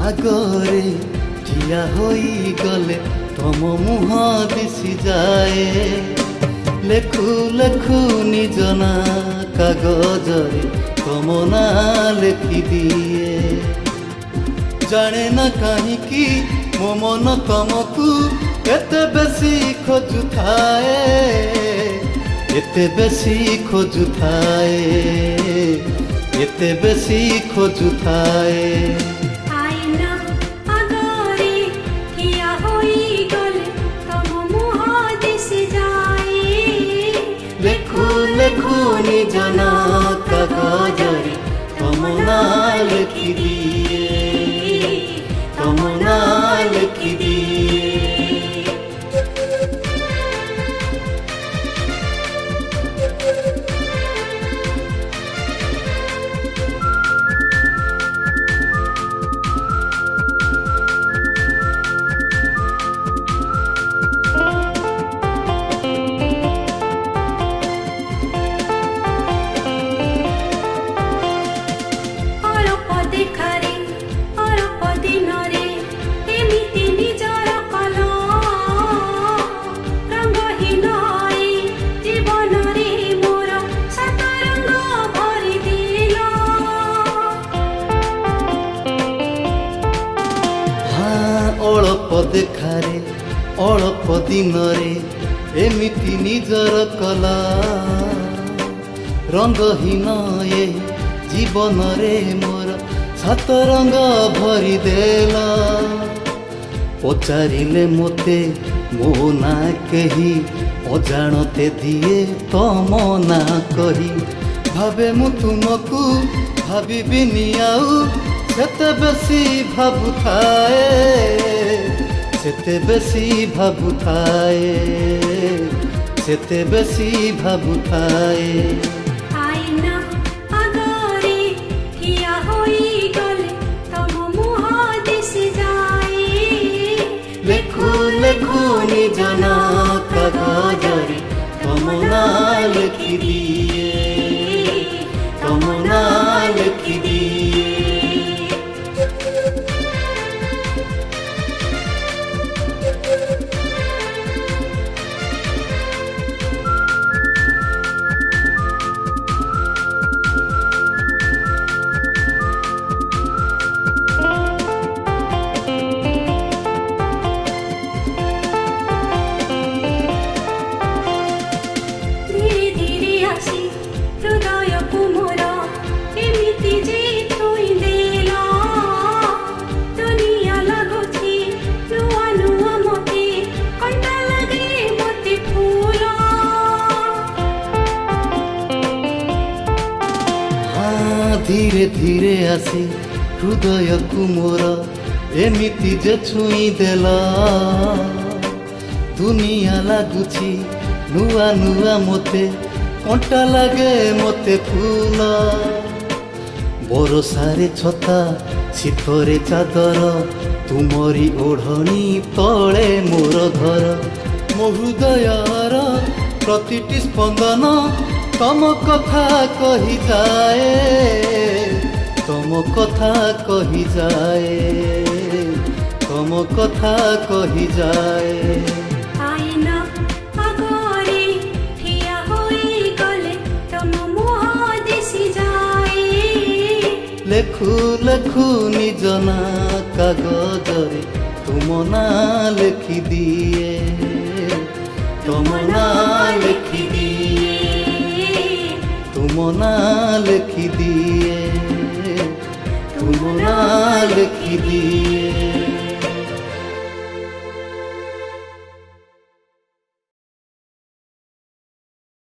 आगरे ठिया होई गले तम मुह दिशि जाए लेखु लेखु निज ना कागजरे तम ना लेखि दिए जाने ना कहीं मो मन तमकू एते बेसी खोजु थाए एते बेसी खोजु थाए एते बेसी खोजु थाए लेखु निज ना कागजरे तम ना लेखि दिए तम ना लेखि दिए अल्प देखारे अल्प दिन एमिति निजर कला रंगहीन ये जीवन रे मोर सात रंग भरी देला पचारिले मोते मो ना कही अजाणते दिए तम ना कही भावे मु तुमको भाविबिनी आउ सेते बेसी भाबुथाए सेते बेसी भाबुथाए सेते बेसी भाबुथाए आईना आगरे ठिया होई गले तम मुह दिशि जाए लेखु लेखु निज ना कागजरे तम ना लेखि दिए तम ना लेखि दिए धीरे धीरे आसी हृदय को मोर एमिति जे छुई देला दुनिया लागुची नुआ नुआ मोते कंटा लागे मोते फूल बरसारे छता शीतरे चादर तुमरी ओढ़नी तले मोर घर मो हृदयर प्रतिटी स्पंदन तम कथा कही जाए तम कथा कही जाए तम कथा कही जाए आईना आगरे ठिया होई गले तम मुह दिशि जाए लेखु लेखु निज ना कागजरे तुम ना लेखि दिए तुम ना लेखि दिए तुम ना लेखि दिए तुम ना लेखि दिए।